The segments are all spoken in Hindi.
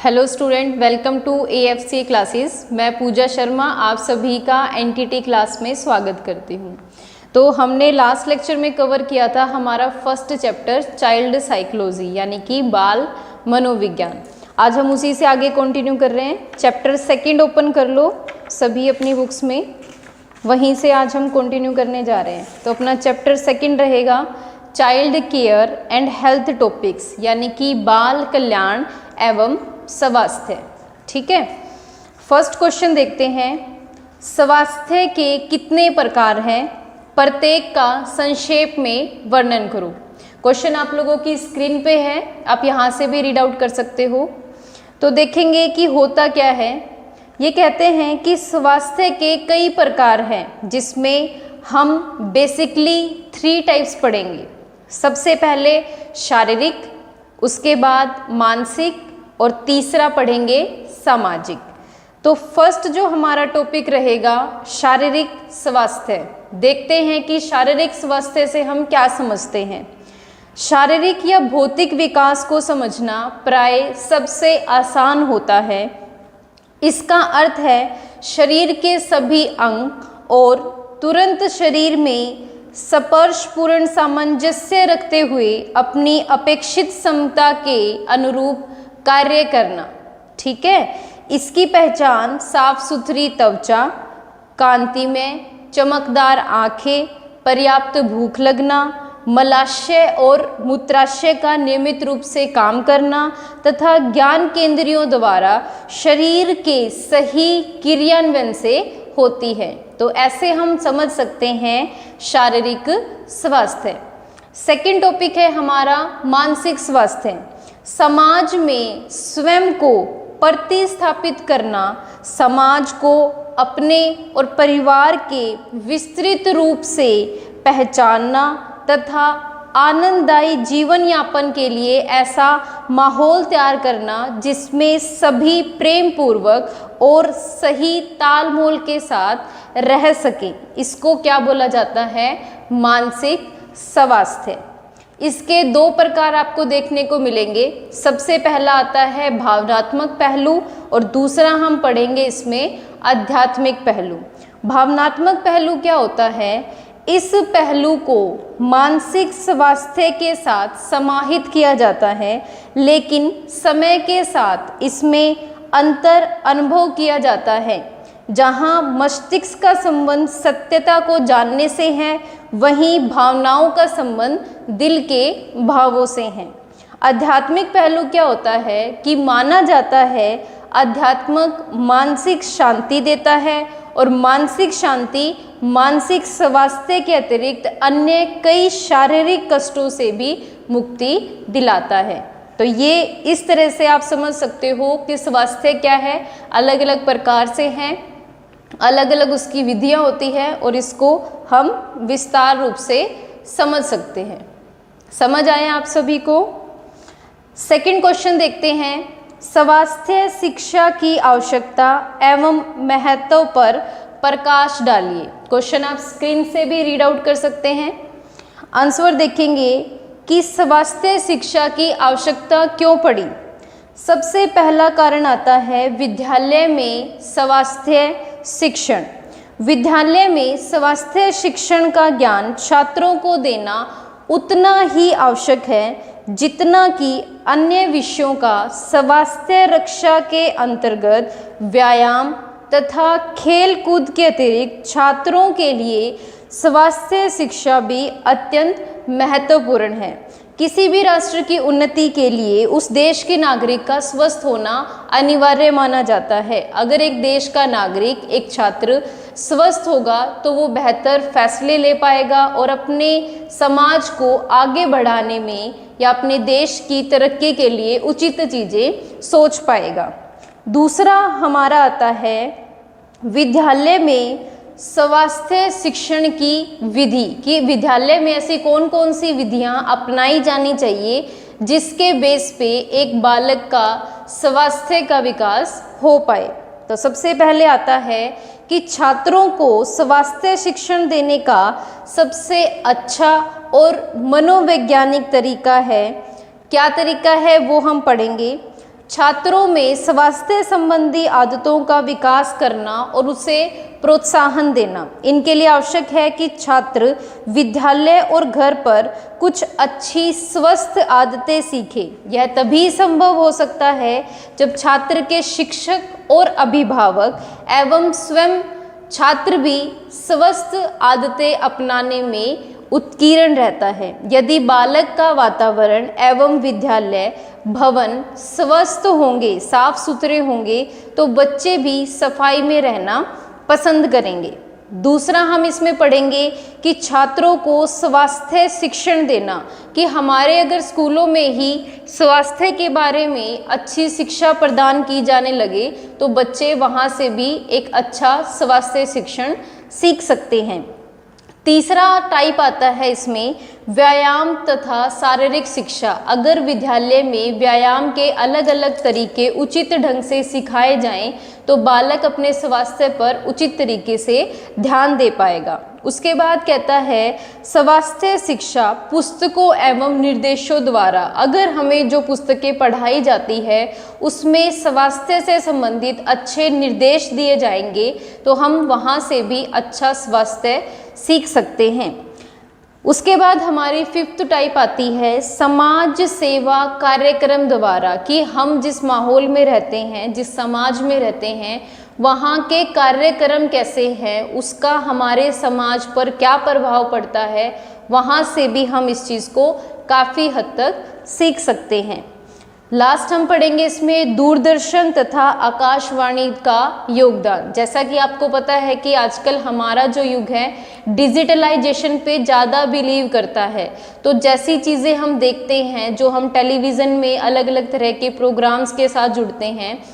Hello student, welcome to AFC classes. मैं पूजा शर्मा आप सभी का NTT क्लास में स्वागत करती हूँ। तो हमने लास्ट लेक्चर में कवर किया था हमारा फर्स्ट चैप्टर चाइल्ड साइकोलॉजी यानी कि बाल मनोविज्ञान। आज हम उसी से आगे कंटिन्यू कर रहे हैं। चैप्टर सेकंड ओपन कर लो सभी अपनी बुक्स में, वहीं से आज हम कंटिन्यू करने जा रहे हैं। तो अपना चैप्टर सेकंड रहेगा child care and health topics यानी कि बाल कल्याण एवं स्वास्थ्य। ठीक है, फर्स्ट क्वेश्चन देखते हैं। स्वास्थ्य के कितने प्रकार हैं? प्रत्येक का संक्षेप में वर्णन करो। क्वेश्चन आप लोगों की स्क्रीन पे है, आप यहाँ से भी रीड आउट कर सकते हो। तो देखेंगे कि होता क्या है। ये कहते हैं कि स्वास्थ्य के कई प्रकार हैं, जिसमें हम बेसिकली 3 टाइप्स पढ़ेंगे। सबसे पहले शारीरिक, उसके बाद मानसिक और तीसरा पढ़ेंगे सामाजिक। तो फर्स्ट जो हमारा टॉपिक रहेगा शारीरिक स्वास्थ्य। देखते हैं कि शारीरिक स्वास्थ्य से हम क्या समझते हैं। शारीरिक या भौतिक विकास को समझना प्राय सबसे आसान होता है। इसका अर्थ है शरीर के सभी अंग और तुरंत शरीर में स्पर्शपूर्ण सामंजस्य रखते हुए अपनी अपेक्षित क्षमता के अनुरूप कार्य करना। ठीक है, इसकी पहचान साफ सुथरी त्वचा, कांति में चमकदार आंखें, पर्याप्त भूख लगना, मलाशय और मूत्राशय का नियमित रूप से काम करना तथा ज्ञान केंद्रियों द्वारा शरीर के सही क्रियान्वयन से होती है। तो ऐसे हम समझ सकते हैं शारीरिक स्वास्थ्य। सेकंड टॉपिक है हमारा मानसिक स्वास्थ्य। समाज में स्वयं को प्रतिस्थापित करना, समाज को अपने और परिवार के विस्तृत रूप से पहचानना तथा आनंददायी जीवन यापन के लिए ऐसा माहौल तैयार करना जिसमें सभी प्रेम पूर्वक और सही तालमेल के साथ रह सकें, इसको क्या बोला जाता है? मानसिक स्वास्थ्य। इसके 2 प्रकार आपको देखने को मिलेंगे। सबसे पहला आता है भावनात्मक पहलू और दूसरा हम पढ़ेंगे इसमें आध्यात्मिक पहलू। भावनात्मक पहलू क्या होता है? इस पहलू को मानसिक स्वास्थ्य के साथ समाहित किया जाता है, लेकिन समय के साथ इसमें अंतर अनुभव किया जाता है। जहाँ मस्तिष्क का संबंध सत्यता को जानने से है, वहीं भावनाओं का संबंध दिल के भावों से है। आध्यात्मिक पहलू क्या होता है कि माना जाता है अध्यात्मक मानसिक शांति देता है और मानसिक शांति मानसिक स्वास्थ्य के अतिरिक्त अन्य कई शारीरिक कष्टों से भी मुक्ति दिलाता है। तो ये इस तरह से आप समझ सकते हो कि स्वास्थ्य क्या है, अलग अलग प्रकार से हैं, अलग अलग उसकी विधियां होती है और इसको हम विस्तार रूप से समझ सकते हैं। समझ आए आप सभी को? सेकंड क्वेश्चन देखते हैं। स्वास्थ्य शिक्षा की आवश्यकता एवं महत्व पर प्रकाश डालिए। क्वेश्चन आप स्क्रीन से भी रीड आउट कर सकते हैं। आंसर देखेंगे कि स्वास्थ्य शिक्षा की आवश्यकता क्यों पड़ी। सबसे पहला कारण आता है विद्यालय में स्वास्थ्य शिक्षण। विद्यालय में स्वास्थ्य शिक्षण का ज्ञान छात्रों को देना उतना ही आवश्यक है जितना कि अन्य विषयों का स्वास्थ्य रक्षा के अंतर्गत व्यायाम तथा खेल कूद के अतिरिक्त छात्रों के लिए स्वास्थ्य शिक्षा भी अत्यंत महत्वपूर्ण है। किसी भी राष्ट्र की उन्नति के लिए उस देश के नागरिक का स्वस्थ होना अनिवार्य माना जाता है। अगर एक देश का नागरिक, एक छात्र स्वस्थ होगा तो वो बेहतर फैसले ले पाएगा और अपने समाज को आगे बढ़ाने में या अपने देश की तरक्की के लिए उचित चीज़ें सोच पाएगा। दूसरा हमारा आता है विद्यालय में स्वास्थ्य शिक्षण की विधि कि विद्यालय में ऐसी कौन कौन सी विधियां अपनाई जानी चाहिए जिसके बेस पे एक बालक का स्वास्थ्य का विकास हो पाए। तो सबसे पहले आता है कि छात्रों को स्वास्थ्य शिक्षण देने का सबसे अच्छा और मनोवैज्ञानिक तरीका है। क्या तरीका है वो हम पढ़ेंगे। छात्रों में स्वास्थ्य संबंधी आदतों का विकास करना और उसे प्रोत्साहन देना। इनके लिए आवश्यक है कि छात्र विद्यालय और घर पर कुछ अच्छी स्वस्थ आदतें सीखें। यह तभी संभव हो सकता है जब छात्र के शिक्षक और अभिभावक एवं स्वयं छात्र भी स्वस्थ आदतें अपनाने में उत्कीर्ण रहता है। यदि बालक का वातावरण एवं विद्यालय भवन स्वस्थ होंगे, साफ सुथरे होंगे, तो बच्चे भी सफाई में रहना पसंद करेंगे। दूसरा हम इसमें पढ़ेंगे कि छात्रों को स्वास्थ्य शिक्षण देना, कि हमारे अगर स्कूलों में ही स्वास्थ्य के बारे में अच्छी शिक्षा प्रदान की जाने लगे तो बच्चे वहाँ से भी एक अच्छा स्वास्थ्य शिक्षण सीख सकते हैं। तीसरा टाइप आता है इसमें व्यायाम तथा शारीरिक शिक्षा। अगर विद्यालय में व्यायाम के अलग अलग तरीके उचित ढंग से सिखाए जाएं तो बालक अपने स्वास्थ्य पर उचित तरीके से ध्यान दे पाएगा। उसके बाद कहता है स्वास्थ्य शिक्षा पुस्तकों एवं निर्देशों द्वारा। अगर हमें जो पुस्तकें पढ़ाई जाती है उसमें स्वास्थ्य से संबंधित अच्छे निर्देश दिए जाएंगे तो हम वहाँ से भी अच्छा स्वास्थ्य सीख सकते हैं। उसके बाद हमारी फिफ्थ टाइप आती है समाज सेवा कार्यक्रम द्वारा, कि हम जिस माहौल में रहते हैं, जिस समाज में रहते हैं, वहाँ के कार्यक्रम कैसे हैं, उसका हमारे समाज पर क्या प्रभाव पड़ता है, वहाँ से भी हम इस चीज़ को काफ़ी हद तक सीख सकते हैं। लास्ट हम पढ़ेंगे इसमें दूरदर्शन तथा आकाशवाणी का योगदान। जैसा कि आपको पता है कि आजकल हमारा जो युग है डिजिटलाइजेशन पे ज़्यादा बिलीव करता है, तो जैसी चीज़ें हम देखते हैं, जो हम टेलीविज़न में अलग अलग तरह के प्रोग्राम्स के साथ जुड़ते हैं,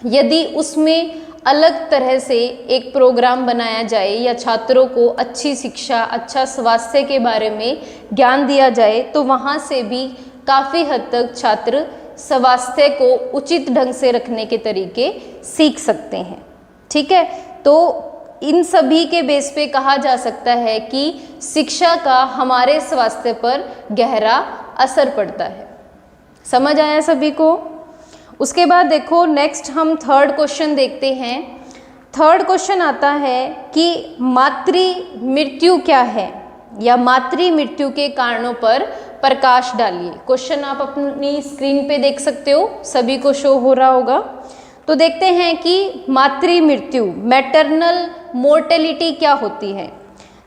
यदि उसमें अलग तरह से एक प्रोग्राम बनाया जाए या छात्रों को अच्छी शिक्षा, अच्छा स्वास्थ्य के बारे में ज्ञान दिया जाए तो वहाँ से भी काफ़ी हद तक छात्र स्वास्थ्य को उचित ढंग से रखने के तरीके सीख सकते हैं। ठीक है, तो इन सभी के बेस पे कहा जा सकता है कि शिक्षा का हमारे स्वास्थ्य पर गहरा असर पड़ता है। समझ आया सभी को? उसके बाद देखो नेक्स्ट हम थर्ड क्वेश्चन देखते हैं। थर्ड क्वेश्चन आता है कि मातृ मृत्यु क्या है, या मातृ मृत्यु के कारणों पर प्रकाश डालिए। क्वेश्चन आप अपनी स्क्रीन पे देख सकते हो, सभी को शो हो रहा होगा। तो देखते हैं कि मातृ मृत्यु मैटरनल मोर्टेलिटी क्या होती है।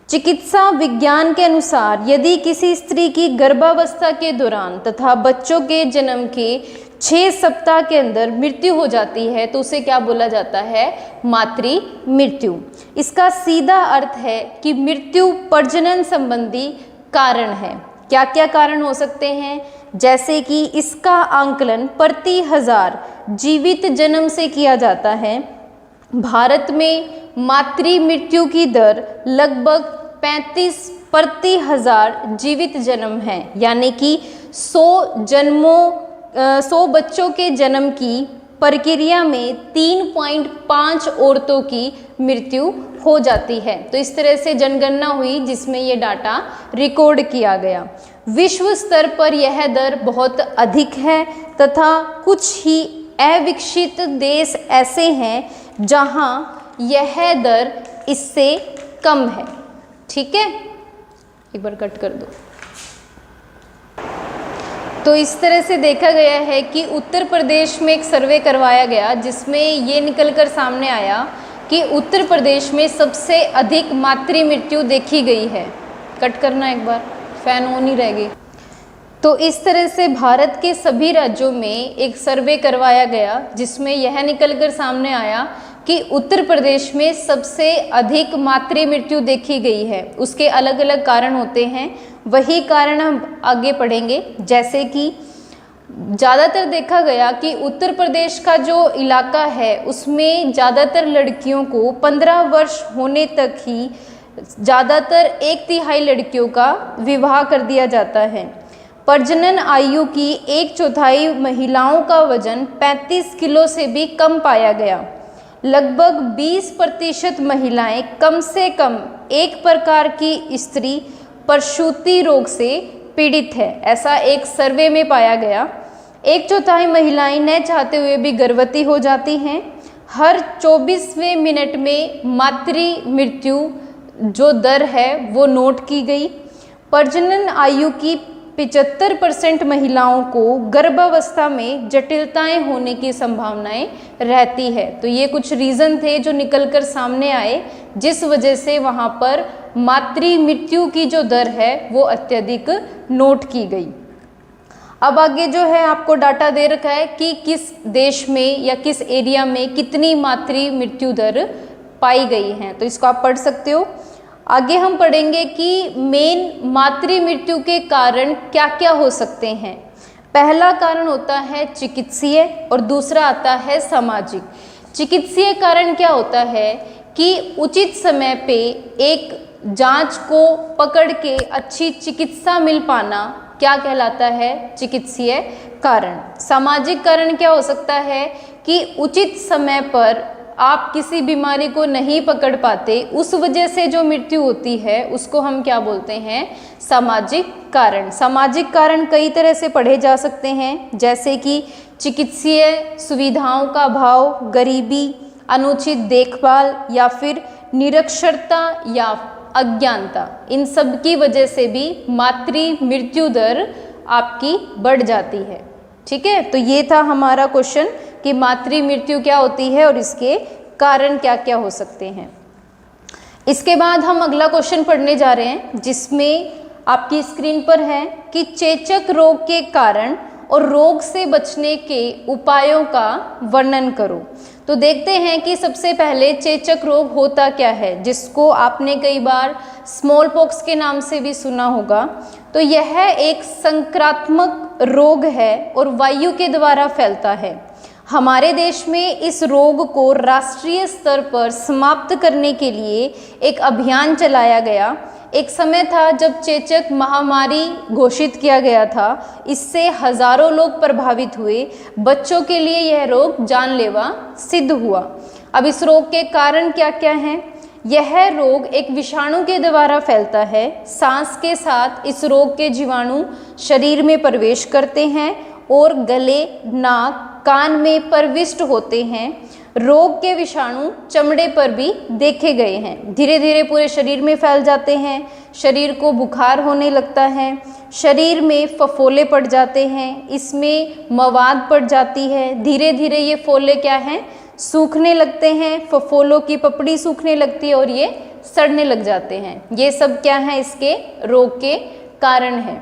चिकित्सा विज्ञान के अनुसार यदि किसी स्त्री की गर्भावस्था के दौरान तथा बच्चों के जन्म के 6 सप्ताह के अंदर मृत्यु हो जाती है तो उसे क्या बोला जाता है? मातृ मृत्यु। इसका सीधा अर्थ है कि मृत्यु प्रजनन संबंधी कारण है। क्या क्या कारण हो सकते हैं? जैसे कि इसका आंकलन प्रति 1000 जीवित जन्म से किया जाता है। भारत में मातृ मृत्यु की दर लगभग 35 प्रति 1000 जीवित जन्म है, यानी कि 100 बच्चों के जन्म की प्रक्रिया में 3.5 औरतों की मृत्यु हो जाती है। तो इस तरह से जनगणना हुई जिसमें ये डाटा रिकॉर्ड किया गया। विश्व स्तर पर यह दर बहुत अधिक है तथा कुछ ही अविकसित देश ऐसे हैं जहां यह दर इससे कम है। ठीक है, एक बार कट कर दो। तो इस तरह से देखा गया है कि उत्तर प्रदेश में एक सर्वे करवाया गया जिसमें ये निकलकर सामने आया कि उत्तर प्रदेश में सबसे अधिक मातृ मृत्यु देखी गई है। कट करना एक बार, फैन ऑन ही रह गई। तो इस तरह से भारत के सभी राज्यों में एक सर्वे करवाया गया जिसमें यह निकलकर सामने आया कि उत्तर प्रदेश में सबसे अधिक मातृ मृत्यु देखी गई है। उसके अलग अलग कारण होते हैं, वही कारण हम आगे पढ़ेंगे। जैसे कि ज़्यादातर देखा गया कि उत्तर प्रदेश का जो इलाका है उसमें ज़्यादातर लड़कियों को 15 वर्ष होने तक ही ज़्यादातर 1/3 लड़कियों का विवाह कर दिया जाता है। प्रजनन आयु की 1/4 महिलाओं का वजन 35 किलो से भी कम पाया गया। लगभग 20% महिलाएं कम से कम एक प्रकार की स्त्री प्रसूति रोग से पीड़ित है, ऐसा एक सर्वे में पाया गया। 1/4 महिलाएं न चाहते हुए भी गर्भवती हो जाती हैं। हर 24वें मिनट में मातृ मृत्यु जो दर है वो नोट की गई। प्रजनन आयु की 75% महिलाओं को गर्भावस्था में जटिलताएं होने की संभावनाएं रहती है। तो ये कुछ रीज़न थे जो निकलकर सामने आए, जिस वजह से वहाँ पर मातृ मृत्यु की जो दर है वो अत्यधिक नोट की गई। अब आगे जो है आपको डाटा दे रखा है कि किस देश में या किस एरिया में कितनी मातृ मृत्यु दर पाई गई है, तो इसको आप पढ़ सकते हो। आगे हम पढ़ेंगे कि मेन मातृ मृत्यु के कारण क्या क्या हो सकते हैं। पहला कारण होता है चिकित्सीय और दूसरा आता है सामाजिक। चिकित्सीय कारण क्या होता है कि उचित समय पे एक जांच को पकड़ के अच्छी चिकित्सा मिल पाना क्या कहलाता है, चिकित्सीय कारण। सामाजिक कारण क्या हो सकता है कि उचित समय पर आप किसी बीमारी को नहीं पकड़ पाते, उस वजह से जो मृत्यु होती है उसको हम क्या बोलते हैं, सामाजिक कारण। सामाजिक कारण कई तरह से पढ़े जा सकते हैं, जैसे कि चिकित्सीय सुविधाओं का अभाव, गरीबी, अनुचित देखभाल या फिर निरक्षरता या अज्ञानता, इन सब की वजह से भी मातृ मृत्यु दर आपकी बढ़ जाती है। ठीक है, तो ये था हमारा क्वेश्चन कि मातृ मृत्यु क्या होती है और इसके कारण क्या क्या हो सकते हैं। इसके बाद हम अगला क्वेश्चन पढ़ने जा रहे हैं, जिसमें आपकी स्क्रीन पर है कि चेचक रोग के कारण और रोग से बचने के उपायों का वर्णन करो। तो देखते हैं कि सबसे पहले चेचक रोग होता क्या है, जिसको आपने कई बार स्मॉल पॉक्स के नाम से भी सुना होगा। तो यह एक संक्रामक रोग है और वायु के द्वारा फैलता है। हमारे देश में इस रोग को राष्ट्रीय स्तर पर समाप्त करने के लिए एक अभियान चलाया गया। एक समय था जब चेचक महामारी घोषित किया गया था, इससे हजारों लोग प्रभावित हुए। बच्चों के लिए यह रोग जानलेवा सिद्ध हुआ। अब इस रोग के कारण क्या क्या हैं? यह रोग एक विषाणु के द्वारा फैलता है। सांस के साथ इस रोग के जीवाणु शरीर में प्रवेश करते हैं और गले, नाक, कान में प्रविष्ट होते हैं। रोग के विषाणु चमड़े पर भी देखे गए हैं। धीरे धीरे पूरे शरीर में फैल जाते हैं। शरीर को बुखार होने लगता है, शरीर में फफोले पड़ जाते हैं, इसमें मवाद पड़ जाती है। धीरे धीरे ये फोले क्या हैं, सूखने लगते हैं। फफोलों की पपड़ी सूखने लगती है और ये सड़ने लग जाते हैं। ये सब क्या है, इसके रोग के कारण हैं।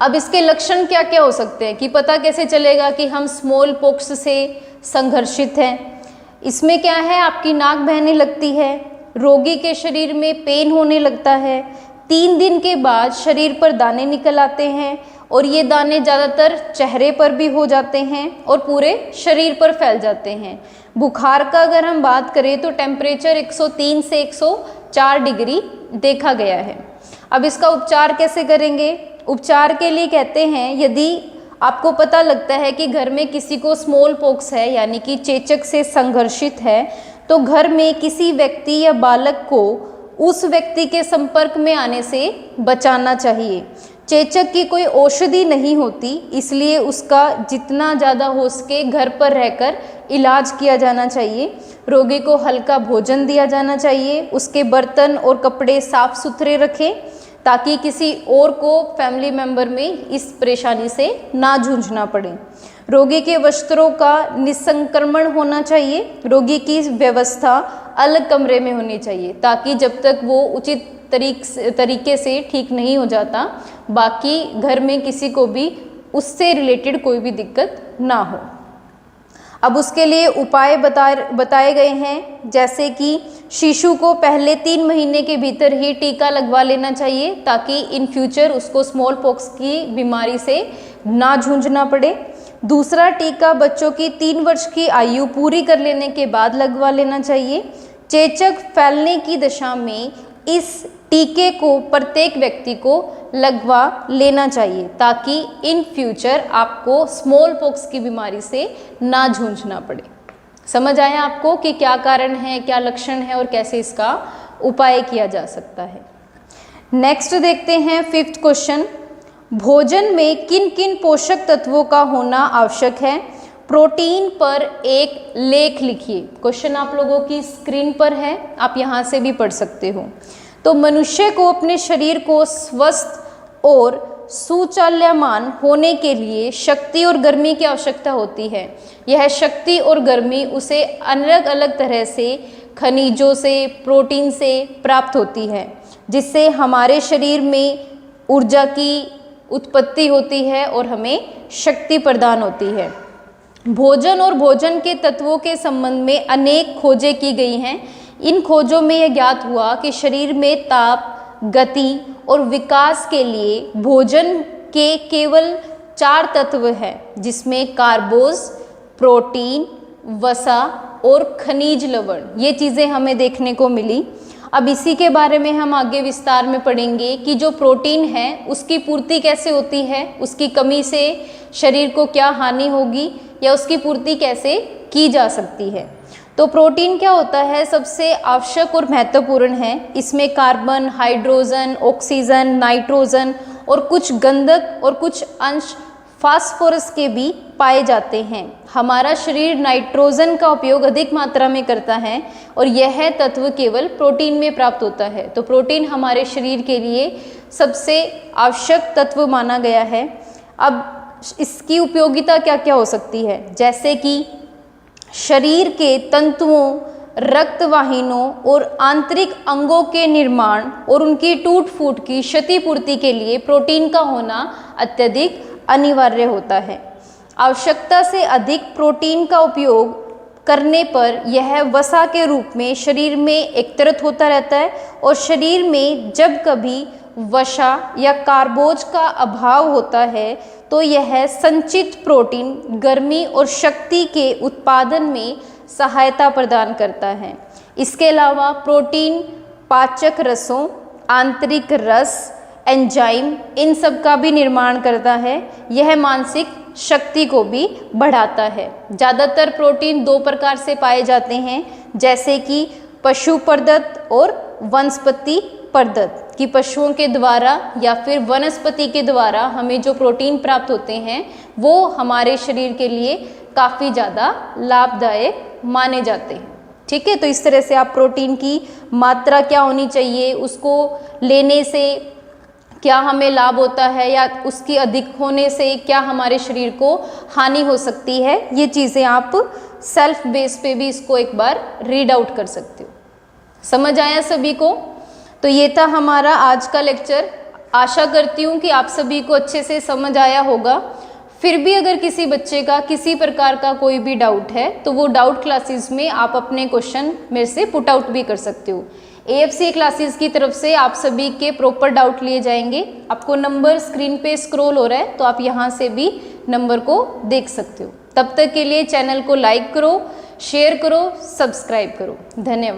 अब इसके लक्षण क्या क्या हो सकते हैं कि पता कैसे चलेगा कि हम स्मॉल पॉक्स से संघर्षित हैं? इसमें क्या है, आपकी नाक बहने लगती है, रोगी के शरीर में पेन होने लगता है। 3 दिन के बाद शरीर पर दाने निकल आते हैं और ये दाने ज़्यादातर चेहरे पर भी हो जाते हैं और पूरे शरीर पर फैल जाते हैं। बुखार का अगर हम बात करें तो टेम्परेचर 103 से 104 डिग्री देखा गया है। अब इसका उपचार कैसे करेंगे? उपचार के लिए कहते हैं, यदि आपको पता लगता है कि घर में किसी को स्मॉल पॉक्स है यानी कि चेचक से संघर्षित है, तो घर में किसी व्यक्ति या बालक को उस व्यक्ति के संपर्क में आने से बचाना चाहिए। चेचक की कोई औषधि नहीं होती, इसलिए उसका जितना ज़्यादा हो सके घर पर रहकर इलाज किया जाना चाहिए। रोगी को हल्का भोजन दिया जाना चाहिए। उसके बर्तन और कपड़े साफ सुथरे रखें ताकि किसी और को फैमिली मेंबर में इस परेशानी से ना जूझना पड़े। रोगी के वस्त्रों का निसंक्रमण होना चाहिए। रोगी की व्यवस्था अलग कमरे में होनी चाहिए ताकि जब तक वो उचित तरीके से ठीक नहीं हो जाता, बाकी घर में किसी को भी उससे रिलेटेड कोई भी दिक्कत ना हो। अब उसके लिए उपाय बताए गए हैं, जैसे कि शिशु को पहले 3 महीने के भीतर ही टीका लगवा लेना चाहिए ताकि इन फ्यूचर उसको स्मॉल पॉक्स की बीमारी से ना जूझना पड़े। दूसरा टीका बच्चों की 3 वर्ष की आयु पूरी कर लेने के बाद लगवा लेना चाहिए। चेचक फैलने की दशा में इस टीके को प्रत्येक व्यक्ति को लगवा लेना चाहिए ताकि इन फ्यूचर आपको स्मॉल पॉक्स की बीमारी से ना जूझना पड़े। समझ आया आपको कि क्या कारण है, क्या लक्षण है और कैसे इसका उपाय किया जा सकता है। नेक्स्ट देखते हैं 5th क्वेश्चन। भोजन में किन किन पोषक तत्वों का होना आवश्यक है? प्रोटीन पर एक लेख लिखिए। क्वेश्चन आप लोगों की स्क्रीन पर है, आप यहाँ से भी पढ़ सकते हो। तो मनुष्य को अपने शरीर को स्वस्थ और सुचाल्यमान होने के लिए शक्ति और गर्मी की आवश्यकता होती है। यह शक्ति और गर्मी उसे अलग अलग तरह से खनिजों से, प्रोटीन से प्राप्त होती है, जिससे हमारे शरीर में ऊर्जा की उत्पत्ति होती है और हमें शक्ति प्रदान होती है। भोजन और भोजन के तत्वों के संबंध में अनेक खोजें की गई हैं। इन खोजों में यह ज्ञात हुआ कि शरीर में ताप, गति और विकास के लिए भोजन के केवल 4 तत्व हैं, जिसमें कार्बोज, प्रोटीन, वसा और खनिज लवण, ये चीज़ें हमें देखने को मिली। अब इसी के बारे में हम आगे विस्तार में पढ़ेंगे कि जो प्रोटीन है उसकी पूर्ति कैसे होती है, उसकी कमी से शरीर को क्या हानि होगी या उसकी पूर्ति कैसे की जा सकती है। तो प्रोटीन क्या होता है, सबसे आवश्यक और महत्वपूर्ण है। इसमें कार्बन, हाइड्रोजन, ऑक्सीजन, नाइट्रोजन और कुछ गंधक और कुछ अंश फास्फोरस के भी पाए जाते हैं। हमारा शरीर नाइट्रोजन का उपयोग अधिक मात्रा में करता है और यह तत्व केवल प्रोटीन में प्राप्त होता है। तो प्रोटीन हमारे शरीर के लिए सबसे आवश्यक तत्व माना गया है। अब इसकी उपयोगिता क्या क्या हो सकती है, जैसे कि शरीर के तंतुओं, रक्त वाहिनियों और आंतरिक अंगों के निर्माण और उनकी टूट फूट की क्षतिपूर्ति के लिए प्रोटीन का होना अत्यधिक अनिवार्य होता है। आवश्यकता से अधिक प्रोटीन का उपयोग करने पर यह वसा के रूप में शरीर में एकत्रित होता रहता है और शरीर में जब कभी वसा या कार्बोज का अभाव होता है तो यह संचित प्रोटीन गर्मी और शक्ति के उत्पादन में सहायता प्रदान करता है। इसके अलावा प्रोटीन पाचक रसों, आंतरिक रस, एंजाइम, इन सब का भी निर्माण करता है। यह मानसिक शक्ति को भी बढ़ाता है। ज़्यादातर प्रोटीन 2 प्रकार से पाए जाते हैं, जैसे कि पशु प्रदत्त और वनस्पति प्रदत्त, कि पशुओं के द्वारा या फिर वनस्पति के द्वारा हमें जो प्रोटीन प्राप्त होते हैं वो हमारे शरीर के लिए काफ़ी ज़्यादा लाभदायक माने जाते हैं। ठीक है, तो इस तरह से आप प्रोटीन की मात्रा क्या होनी चाहिए, उसको लेने से क्या हमें लाभ होता है या उसकी अधिक होने से क्या हमारे शरीर को हानि हो सकती है, ये चीज़ें आप सेल्फ बेस पे भी इसको एक बार रीड आउट कर सकते हो। समझ आया सभी को? तो ये था हमारा आज का लेक्चर। आशा करती हूँ कि आप सभी को अच्छे से समझ आया होगा। फिर भी अगर किसी बच्चे का किसी प्रकार का कोई भी डाउट है तो वो डाउट क्लासेस में आप अपने क्वेश्चन मेरे से पुट आउट भी कर सकते हो। AFC क्लासेस की तरफ से आप सभी के प्रॉपर डाउट लिए जाएंगे। आपको नंबर स्क्रीन पे स्क्रॉल हो रहा है तो आप यहाँ से भी नंबर को देख सकते हो। तब तक के लिए चैनल को लाइक करो, शेयर करो, सब्सक्राइब करो। धन्यवाद।